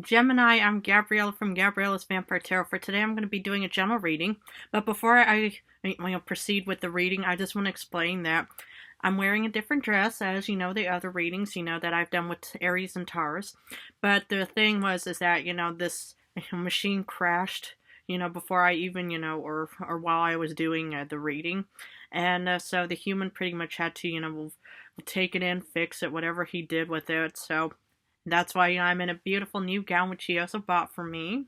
Gemini, I'm Gabriella from Gabriella's Vampire Tarot. For today, I'm going to be doing a general reading. But before I proceed with the reading, I just want to explain that I'm wearing a different dress, as you know, the other readings, that I've done with Aries and Taurus. But the thing is that, this machine crashed, before I even, or while I was doing the reading. And so the human pretty much had to, will take it in, fix it, whatever he did with it. So that's why I'm in a beautiful new gown, which he also bought for me.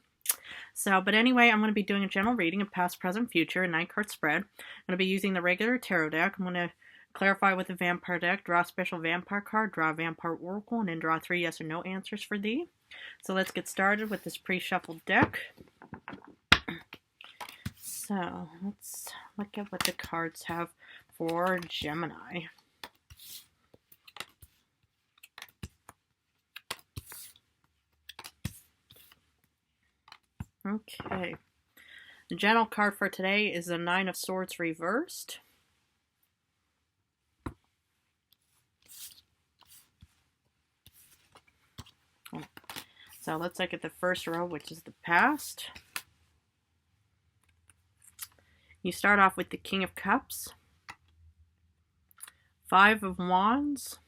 So, but anyway, I'm going to be doing a general reading of past, present, future, a 9-card spread. I'm going to be using the regular tarot deck. I'm going to clarify with the vampire deck, draw a special vampire card, draw a vampire oracle, and then draw 3 yes or no answers for thee. So let's get started with this pre-shuffled deck. So let's look at what the cards have for Gemini. Okay. The general card for today is the 9 of Swords reversed. So let's look at the first row, which is the past. You start off with the King of Cups, 5 of Wands,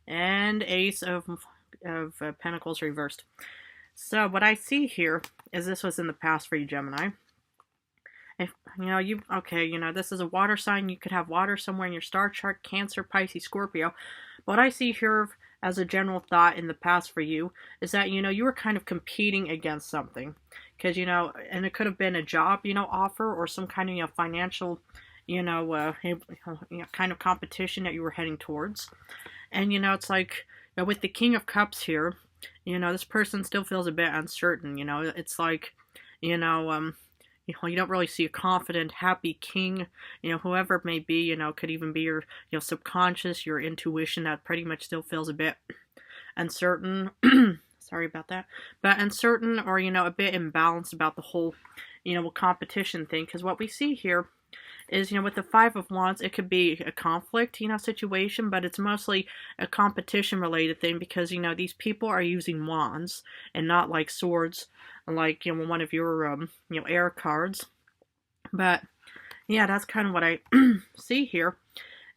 and Ace of Pentacles reversed. So what I see here is this was in the past for you, Gemini. If this is a water sign. You could have water somewhere in your star chart, Cancer, Pisces, Scorpio. What I see here as a general thought in the past for you is that, you were kind of competing against something. Because, and it could have been a job, offer or some kind of, financial, kind of competition that you were heading towards. And, it's like, with the King of Cups here, this person still feels a bit uncertain. It's like, you don't really see a confident, happy king. Whoever it may be, could even be your, subconscious, your intuition that pretty much still feels a bit uncertain. Sorry about that. But uncertain or, a bit imbalanced about the whole, competition thing. Because what we see here is, with the 5 of Wands, it could be a conflict, situation, but it's mostly a competition-related thing because, these people are using wands and not like swords, like, one of your, air cards. But, yeah, that's kind of what I see here,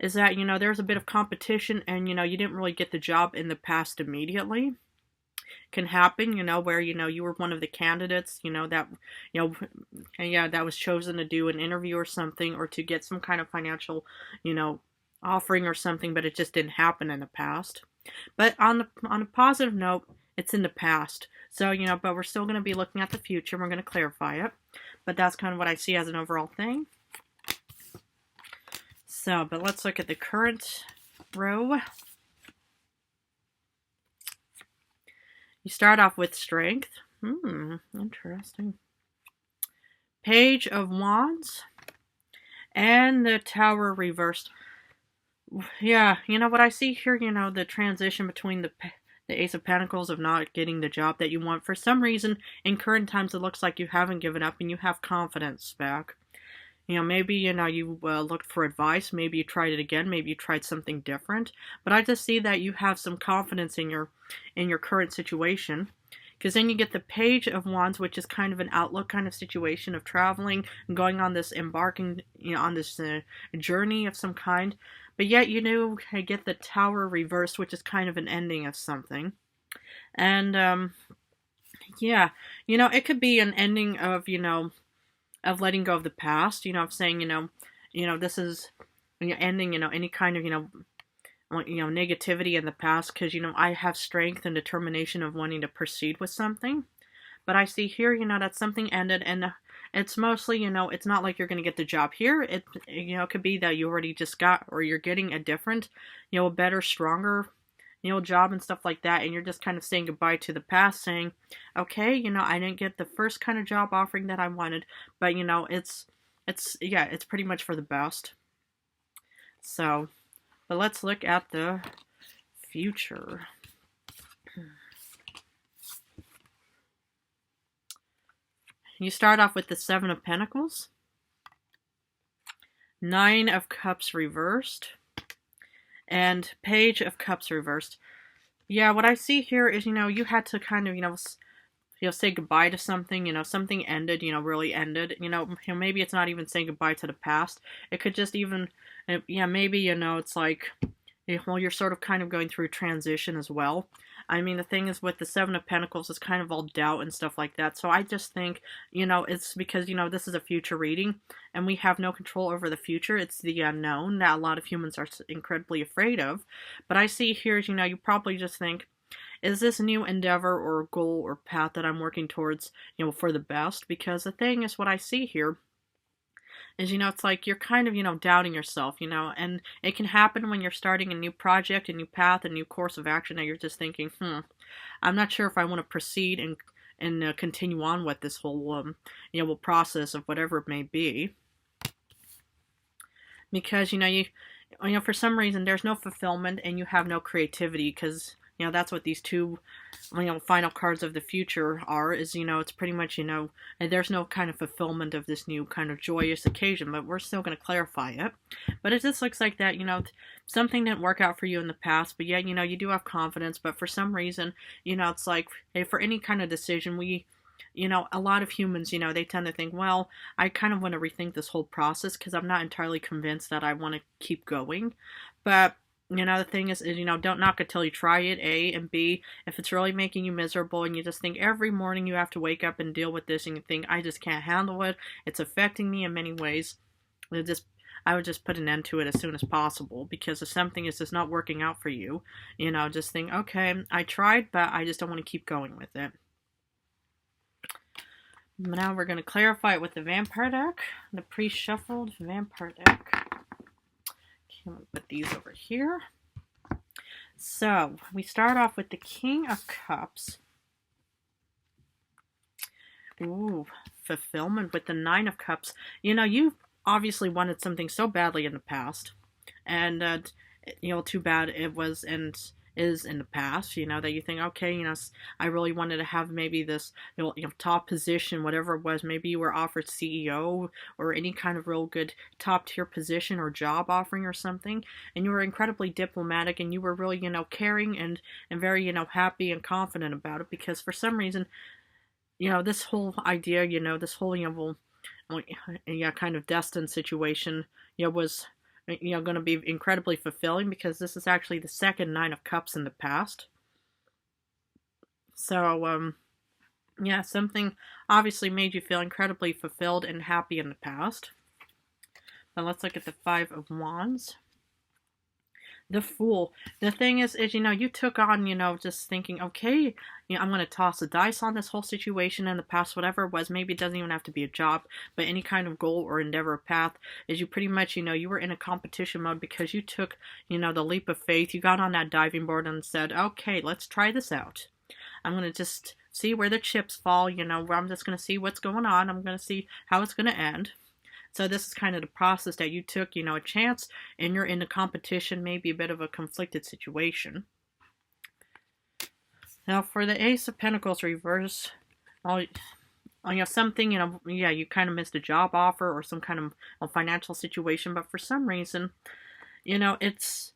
is that, there's a bit of competition and, you didn't really get the job in the past immediately. Can happen, where, you were one of the candidates, that, that was chosen to do an interview or something, or to get some kind of financial, offering or something, but it just didn't happen in the past. But on a positive note, it's in the past. So, but we're still going to be looking at the future. We're going to clarify it. But that's kind of what I see as an overall thing. So, but let's look at the current row. You start off with Strength. Interesting. Page of Wands. And the Tower reversed. Yeah, what I see here, the transition between the Ace of Pentacles of not getting the job that you want. For some reason, in current times, it looks like you haven't given up and you have confidence back. Maybe, you looked for advice. Maybe you tried it again. Maybe you tried something different. But I just see that you have some confidence in your current situation. Because then you get the Page of Wands, which is kind of an outlook kind of situation of traveling and going on this embarking, on this journey of some kind. But yet, I get the Tower reversed, which is kind of an ending of something. And, yeah, it could be an ending of, of letting go of the past, of saying, this is, ending, any kind of, negativity in the past, because, I have strength and determination of wanting to proceed with something. But I see here, that something ended, and it's mostly, it's not like you're going to get the job here. It, it could be that you already just got, or you're getting a different, a better, stronger, job and stuff like that, and you're just kind of saying goodbye to the past, saying, okay, I didn't get the first kind of job offering that I wanted, but, it's pretty much for the best. So, but let's look at the future. You start off with the 7 of Pentacles, 9 of Cups reversed, and Page of Cups reversed. Yeah, what I see here is, you had to kind of, say goodbye to something, something ended, really ended. Maybe it's not even saying goodbye to the past. It could just even, yeah, maybe, it's like, well, you're sort of kind of going through transition as well. I mean, the thing is with the Seven of Pentacles, it's kind of all doubt and stuff like that. So I just think, it's because, this is a future reading and we have no control over the future. It's the unknown that a lot of humans are incredibly afraid of. But I see here, you probably just think, is this new endeavor or goal or path that I'm working towards, for the best? Because the thing is, what I see here is, it's like you're kind of, doubting yourself, and it can happen when you're starting a new project, a new path, a new course of action, and you're just thinking, I'm not sure if I want to proceed and continue on with this whole, process of whatever it may be. Because, for some reason, there's no fulfillment and you have no creativity because, that's what these two, final cards of the future are, is, it's pretty much, and there's no kind of fulfillment of this new kind of joyous occasion, but we're still going to clarify it. But it just looks like that, something didn't work out for you in the past, but yet, you do have confidence, but for some reason, it's like, hey, for any kind of decision, a lot of humans, they tend to think, well, I kind of want to rethink this whole process because I'm not entirely convinced that I want to keep going. But the thing is, don't knock it till you try it, A, and B, if it's really making you miserable and you just think every morning you have to wake up and deal with this and you think, I just can't handle it, it's affecting me in many ways, I would just put an end to it as soon as possible, because if something is just not working out for you, just think, okay, I tried, but I just don't want to keep going with it. Now we're going to clarify it with the Vampire deck, the pre-shuffled Vampire deck. I'm going to put these over here. So, we start off with the King of Cups. Ooh, fulfillment with the Nine of Cups. You obviously wanted something so badly in the past. And, too bad it was and is in the past, that you think, okay, I really wanted to have maybe this, top position, whatever it was. Maybe you were offered CEO or any kind of real good top tier position or job offering or something, and you were incredibly diplomatic and you were really, caring and very, happy and confident about it, because for some reason, this whole idea, this whole, kind of destined situation, was going to be incredibly fulfilling, because this is actually the second Nine of Cups in the past. So, something obviously made you feel incredibly fulfilled and happy in the past. But let's look at the Five of Wands. The Fool. The thing is, you took on, just thinking, okay, I'm going to toss a dice on this whole situation in the past, whatever it was. Maybe it doesn't even have to be a job, but any kind of goal or endeavor or path, is you pretty much, you were in a competition mode because you took, the leap of faith. You got on that diving board and said, okay, let's try this out. I'm going to just see where the chips fall, where I'm just going to see what's going on. I'm going to see how it's going to end. So this is kind of the process that you took, a chance, and you're in a competition, maybe a bit of a conflicted situation. Now for the Ace of Pentacles reverse, something, you kind of missed a job offer or some kind of financial situation, but for some reason, it's,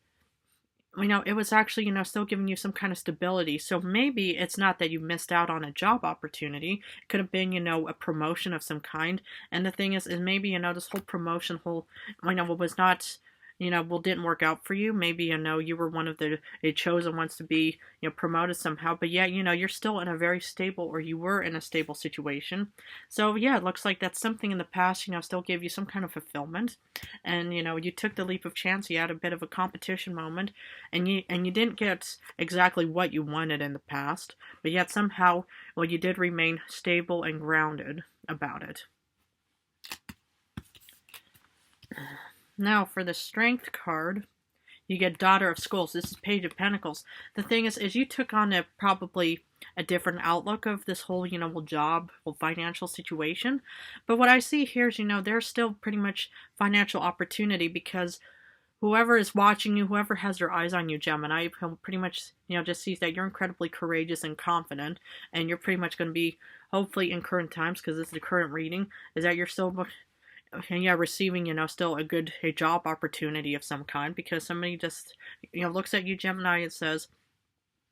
it was actually, still giving you some kind of stability. So maybe it's not that you missed out on a job opportunity. It could have been, a promotion of some kind. And the thing is maybe, this whole promotion, was not, didn't work out for you. Maybe, you were one of the chosen ones to be, promoted somehow. But yet, you're still in a very stable, or you were in a stable situation. So, yeah, it looks like that's something in the past, still gave you some kind of fulfillment. And, you took the leap of chance. You had a bit of a competition moment. And you didn't get exactly what you wanted in the past. But yet, somehow, you did remain stable and grounded about it. Now, for the Strength card, you get Daughter of Skulls. This is Page of Pentacles. The thing is you took on probably a different outlook of this whole, job, financial situation. But what I see here is, there's still pretty much financial opportunity, because whoever is watching you, whoever has their eyes on you, Gemini, pretty much, just sees that you're incredibly courageous and confident, and you're pretty much going to be, hopefully in current times, because this is the current reading, is that you're still receiving, still a job opportunity of some kind, because somebody just, looks at you, Gemini, and says,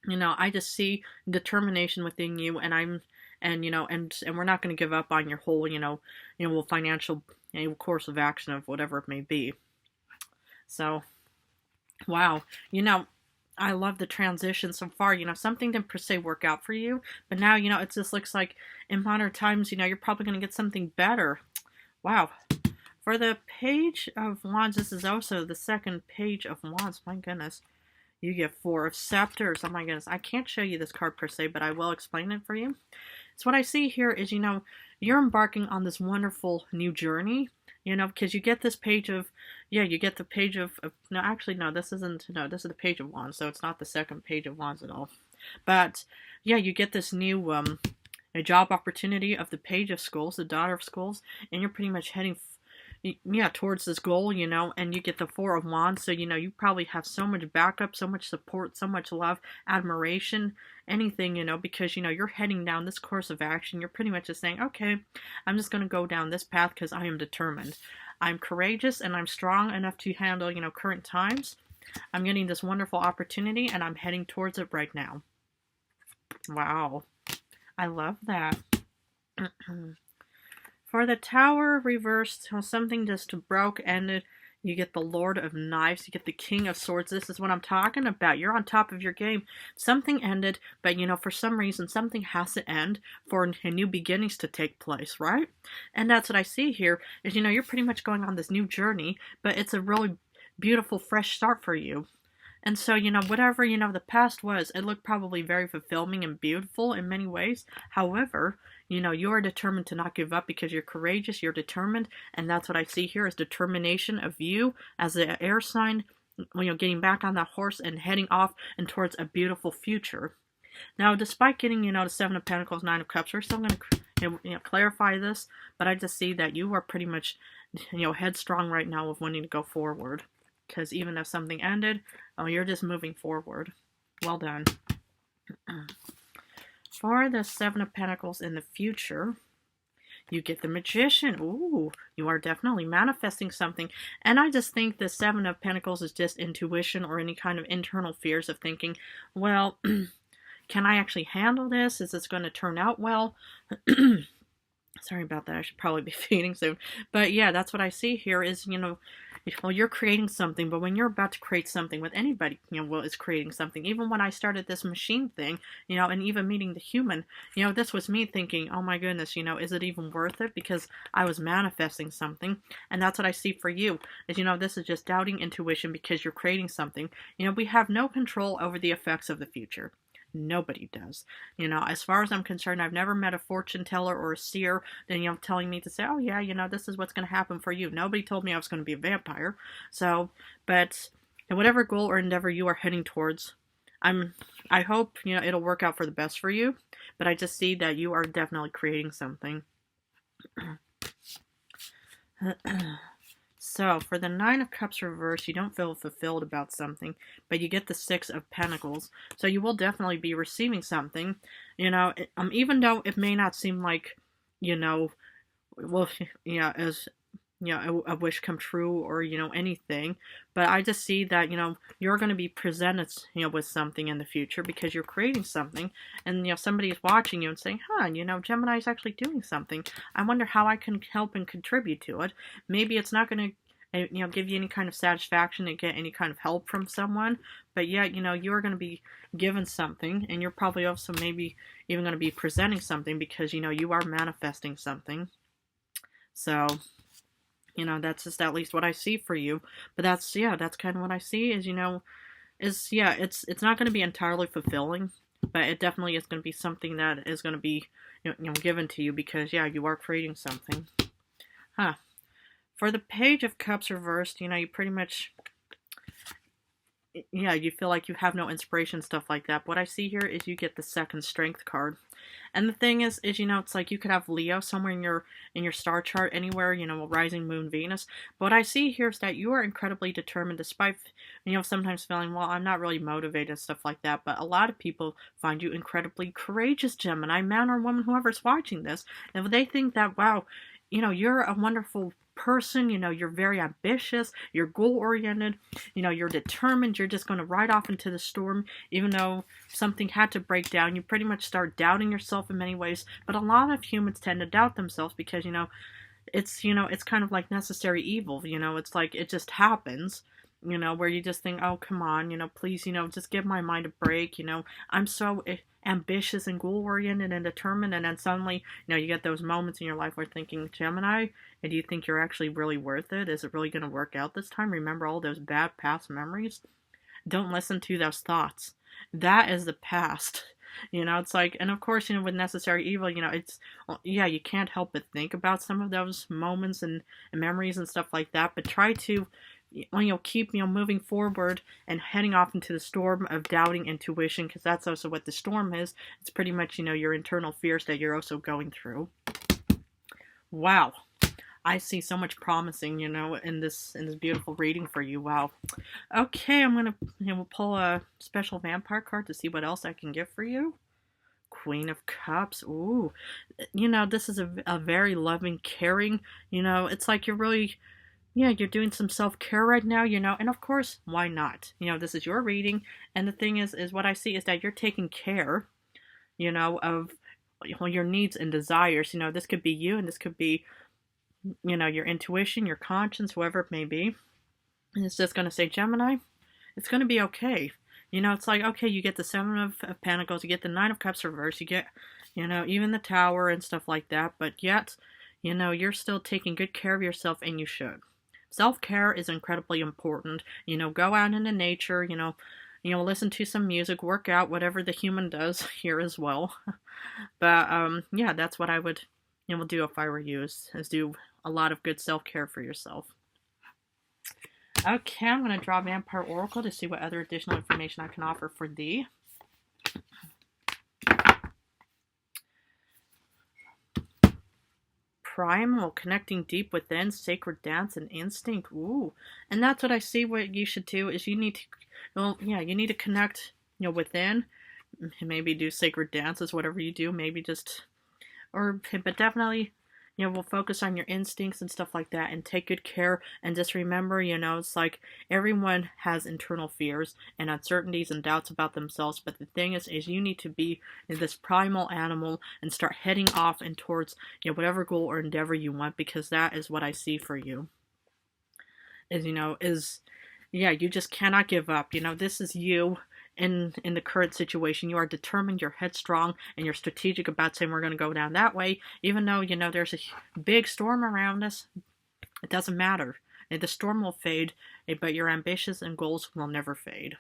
I just see determination within you, and we're not going to give up on your whole, financial, course of action of whatever it may be. So, wow, I love the transition so far. Something didn't per se work out for you, but now, it just looks like in modern times, you're probably going to get something better. Wow. For the Page of Wands, this is also the second Page of Wands. My goodness. You get Four of Scepters. Oh my goodness. I can't show you this card per se, but I will explain it for you. So what I see here is, you're embarking on this wonderful new journey, because you get this page of, you get the Page of no, actually, no, this isn't, no, this is the Page of Wands, so it's not the second Page of Wands at all. But, yeah, you get this new, a job opportunity of the Page of Skulls, the Daughter of Skulls, and you're pretty much heading towards this goal, and you get the Four of Wands, so, you probably have so much backup, so much support, so much love, admiration, anything, because, you're heading down this course of action. You're pretty much just saying, okay, I'm just going to go down this path because I am determined. I'm courageous and I'm strong enough to handle, current times. I'm getting this wonderful opportunity and I'm heading towards it right now. Wow. I love that. For the Tower reversed, something just broke, ended. You get the Lord of Knives. You get the King of Swords. This is what I'm talking about. You're on top of your game. Something ended, but, for some reason, something has to end for new beginnings to take place, right? And that's what I see here is, you're pretty much going on this new journey, but it's a really beautiful, fresh start for you. And so, whatever, the past was, it looked probably very fulfilling and beautiful in many ways. However, you are determined to not give up because you're courageous, you're determined, and that's what I see here is determination of you as the air sign, getting back on that horse and heading off and towards a beautiful future. Now, despite getting, the Seven of Pentacles, Nine of Cups, we're still going to, clarify this, but I just see that you are pretty much, headstrong right now of wanting to go forward. Because even if something ended, you're just moving forward. Well done. For the Seven of Pentacles in the future, you get the Magician. Ooh, you are definitely manifesting something. And I just think the Seven of Pentacles is just intuition or any kind of internal fears of thinking, well, can I actually handle this? Is this going to turn out well? Sorry about that. I should probably be feeding soon. But yeah, that's what I see here is, well, you're creating something, but when you're about to create something with anybody, is creating something. Even when I started this machine thing, and even meeting the human, this was me thinking, oh my goodness, is it even worth it? Because I was manifesting something. And that's what I see for you is, this is just doubting intuition because you're creating something. We have no control over the effects of the future. Nobody does. As far as I'm concerned, I've never met a fortune teller or a seer that, telling me to say, oh yeah, this is what's going to happen for you. Nobody told me I was going to be a vampire. So, but whatever goal or endeavor you are heading towards, I hope, it'll work out for the best for you. But I just see that you are definitely creating something. So, for the Nine of Cups reverse, you don't feel fulfilled about something, but you get the Six of Pentacles. So you will definitely be receiving something, even though it may not seem like, well, as, a wish come true or, anything. But I just see that, you're going to be presented, with something in the future because you're creating something. And, somebody is watching you and saying, Gemini is actually doing something. I wonder how I can help and contribute to it. Maybe it's not going to, give you any kind of satisfaction to get any kind of help from someone. But yet, you're going to be given something. And you're probably also maybe even going to be presenting something because, you are manifesting something. So, that's just at least what I see for you. But that's kind of what I see is, it's not going to be entirely fulfilling, but it definitely is going to be something that is going to be, given to you because, you are creating something. For the Page of Cups reversed, you pretty much, you feel like you have no inspiration, stuff like that. But what I see here is you get the Second Strength card. And the thing is, it's like you could have Leo somewhere in your star chart, anywhere, rising moon, Venus. But what I see here is that you are incredibly determined, despite, sometimes feeling, well, I'm not really motivated, stuff like that. But a lot of people find you incredibly courageous, Gemini, man or woman, whoever's watching this. And they think that, wow, you're a wonderful person. You know, you're very ambitious, you're goal-oriented, you know, you're determined, you're just going to ride off into the storm. Even though something had to break down, you pretty much start doubting yourself in many ways. But a lot of humans tend to doubt themselves because, you know, it's kind of like necessary evil. You know, it's like it just happens, you know, where you just think, oh, come on, you know, please, you know, just give my mind a break. You know, I'm so ambitious and goal-oriented and determined. And then suddenly, you know, you get those moments in your life where thinking, Gemini, and do you think you're actually really worth it? Is it really going to work out this time? Remember all those bad past memories? Don't listen to those thoughts. That is the past. You know, it's like, and of course, you know, with necessary evil, you know, it's, yeah, you can't help but think about some of those moments and memories and stuff like that, but try to, you know, keep, you know, moving forward and heading off into the storm of doubting intuition, because that's also what the storm is. It's pretty much, you know, your internal fears that you're also going through. Wow. I see so much promising, you know, in this beautiful reading for you. Wow. Okay, I'm gonna, you know, pull a special vampire card to see what else I can get for you. Queen of Cups. Ooh, you know, this is a very loving, caring. You know, it's like you're really, yeah, you're doing some self-care right now. You know, and of course, why not? You know, this is your reading, and the thing is what I see is that you're taking care, you know, of your needs and desires. You know, this could be you, and this could be, you know, your intuition, your conscience, whoever it may be. And it's just going to say, Gemini, it's going to be okay. You know, it's like, okay, you get the Seven of Pentacles, you get the Nine of Cups reversed, you get, you know, even the Tower and stuff like that. But yet, you know, you're still taking good care of yourself, and you should. Self-care is incredibly important. You know, go out into nature, you know, listen to some music, work out, whatever the human does here as well. But, yeah, that's what I would, you know, do if I were you, is do a lot of good self-care for yourself. Okay, I'm going to draw Vampire Oracle to see what other additional information I can offer for thee. Primal, connecting deep within, sacred dance and instinct. Ooh, and that's what I see. What you should do is you need to, well, yeah, you need to connect, you know, within. Maybe do sacred dances, whatever you do. Maybe just, but definitely, you know, we'll focus on your instincts and stuff like that, and take good care. And just remember, you know, it's like everyone has internal fears and uncertainties and doubts about themselves. But the thing is you need to be this primal animal and start heading off and towards, you know, whatever goal or endeavor you want, because that is what I see for you. Is, you know, yeah, you just cannot give up. You know, this is you. In the current situation, you are determined, you're headstrong, and you're strategic about saying we're going to go down that way, even though, you know, there's a big storm around us. It doesn't matter. The storm will fade, but your ambitions and goals will never fade.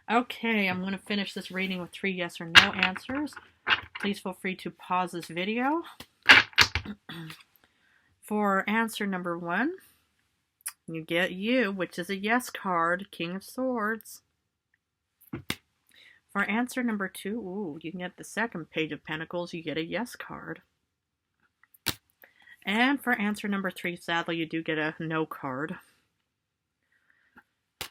Okay, I'm going to finish this reading with 3 yes or no answers. Please feel free to pause this video. For answer number 1, you get you, which is a yes card, King of Swords. For answer number 2, ooh, you can get the second Page of Pentacles, you get a yes card. And for answer number 3, sadly, you do get a no card.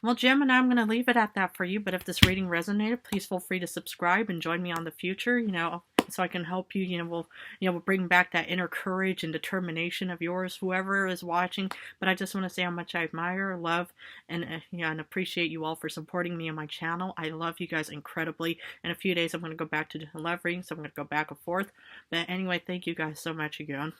Well, Gemini, I'm going to leave it at that for you, but if this reading resonated, please feel free to subscribe and join me on the future, you know, so I can help you. You know, we'll bring back that inner courage and determination of yours, whoever is watching. But I just want to say how much I admire, love, and and appreciate you all for supporting me on my channel. I love you guys incredibly. In a few days, I'm going to go back to love readings, so I'm going to go back and forth. But anyway, thank you guys so much again.